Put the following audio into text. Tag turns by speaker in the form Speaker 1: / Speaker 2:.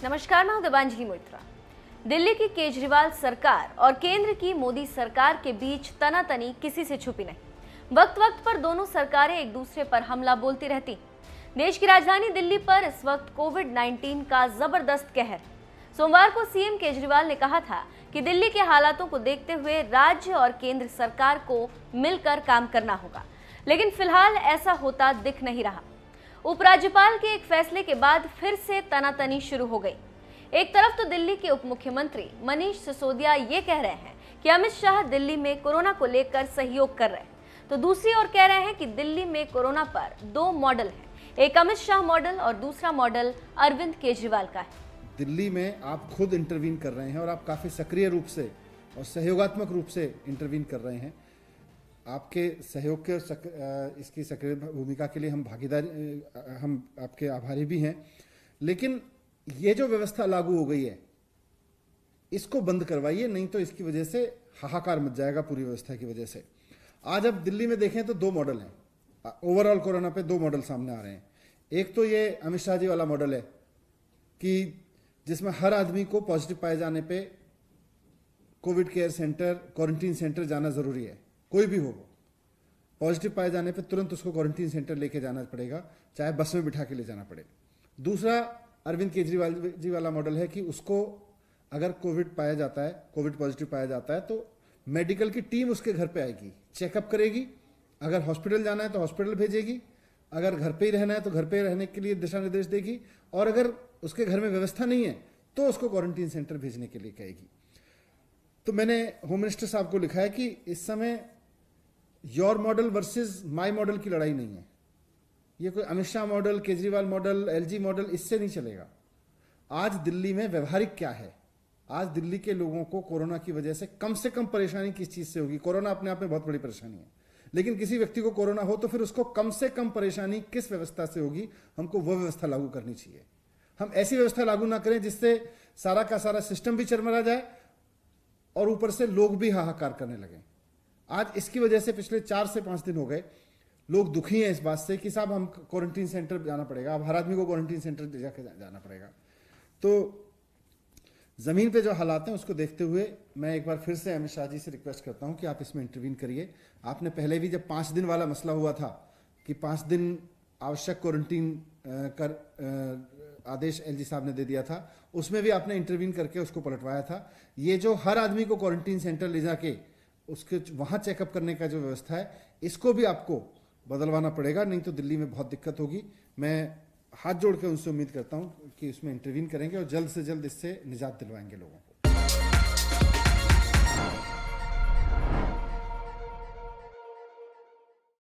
Speaker 1: नमस्कार, मैं हूं देवांजलि मोइत्रा। दिल्ली की केजरीवाल सरकार और केंद्र की मोदी सरकार के बीच तनातनी किसी से छुपी नहीं। वक्त वक्त पर दोनों सरकारें एक दूसरे पर हमला बोलती रहती। देश की राजधानी दिल्ली पर इस वक्त कोविड-19 का जबरदस्त कहर है। सोमवार को सीएम केजरीवाल ने कहा था कि दिल्ली के हालातों को देखते हुए राज्य और केंद्र सरकार को मिलकर काम करना होगा, लेकिन फिलहाल ऐसा होता दिख नहीं रहा। उपराज्यपाल के एक फैसले के बाद फिर से तनातनी शुरू हो गई। एक तरफ तो दिल्ली के उप मुख्यमंत्री मनीष सिसोदिया ये कह रहे हैं कि अमित शाह दिल्ली में कोरोना को लेकर सहयोग कर रहे हैं, तो दूसरी ओर कह रहे हैं कि दिल्ली में कोरोना पर दो मॉडल हैं, एक अमित शाह मॉडल और दूसरा मॉडल अरविंद केजरीवाल का है।
Speaker 2: दिल्ली में आप खुद इंटरवीन कर रहे हैं और आप काफ़ी सक्रिय रूप से और सहयोगात्मक रूप से इंटरवीन कर रहे हैं। आपके सहयोग के इसकी सक्रिय भूमिका के लिए हम आपके आभारी भी हैं। लेकिन ये जो व्यवस्था लागू हो गई है, इसको बंद करवाइए, नहीं तो इसकी वजह से हाहाकार मच जाएगा पूरी व्यवस्था की वजह से। आज अब दिल्ली में देखें तो दो मॉडल हैं। ओवरऑल कोरोना पे दो मॉडल सामने आ रहे हैं। एक तो ये अमित शाह जी वाला मॉडल है कि जिसमें हर आदमी को पॉजिटिव पाए जाने पे Covid care centre, quarantine centre जाना जरूरी है। कोई भी हो, पॉजिटिव पाए जाने पे तुरंत उसको क्वारंटीन सेंटर लेके जाना पड़ेगा, चाहे बस में बिठा के ले जाना पड़े। दूसरा अरविंद केजरीवाल जी वाला मॉडल है कि उसको अगर कोविड पाया जाता है, कोविड पॉजिटिव पाया जाता है, तो मेडिकल की टीम उसके घर पे आएगी, चेकअप करेगी। अगर हॉस्पिटल जाना है तो हॉस्पिटल भेजेगी, अगर घर पे ही रहना है तो घर पे रहने के लिए दिशा निर्देश देगी, और अगर उसके घर में व्यवस्था नहीं है तो उसको क्वारंटीन सेंटर भेजने के लिए कहेगी। तो मैंने होम मिनिस्टर साहब को लिखा है कि इस समय your model versus my model की लड़ाई नहीं है। ये कोई Amit Shah model, Kejriwal model, LG model, इससे नहीं चलेगा। आज दिल्ली में व्यवहारिक क्या है? आज दिल्ली के लोगों को कोरोना की वजह से कम परेशानी किस चीज से होगी? कोरोना अपने आप में बहुत बड़ी परेशानी है, लेकिन किसी व्यक्ति को कोरोना हो तो फिर उसको कम से कम परेशानी किस व्यवस्था से होगी? हमको वो व्यवस्था लागू करनी चाहिए। हम ऐसी व्यवस्था लागू ना करें जिससे सारा का सारा सिस्टम भी चरमरा जाए और ऊपर से लोग भी हाहाकार करने लगे। आज इसकी वजह से पिछले 4 से 5 दिन हो गए लोग दुखी हैं इस बात से कि साहब हम क्वारंटीन सेंटर जाना पड़ेगा, अब हर आदमी को क्वारंटीन सेंटर जाके जाना पड़ेगा। तो जमीन पे जो हालात हैं उसको देखते हुए मैं एक बार फिर से अमित शाह जी से रिक्वेस्ट करता हूं कि आप इसमें इंटरवीन करिए। आपने पहले भी जब 5 दिन वाला मसला हुआ था कि 5 दिन आवश्यक क्वारंटीन कर आदेश एलजी साहब ने दे दिया था, उसमें भी आपने इंटरवीन करके उसको पलटवाया था। ये जो हर आदमी को क्वारंटीन सेंटर ले जाके उसके वहां चेकअप करने का जो व्यवस्था है, इसको भी आपको बदलवाना पड़ेगा, नहीं तो दिल्ली में बहुत दिक्कत होगी। मैं हाथ जोड़ के उनसे उम्मीद करता हूं कि उसमें इंटरवीन करेंगे और जल्द से जल्द इससे निजात दिलवाएंगे लोगों को।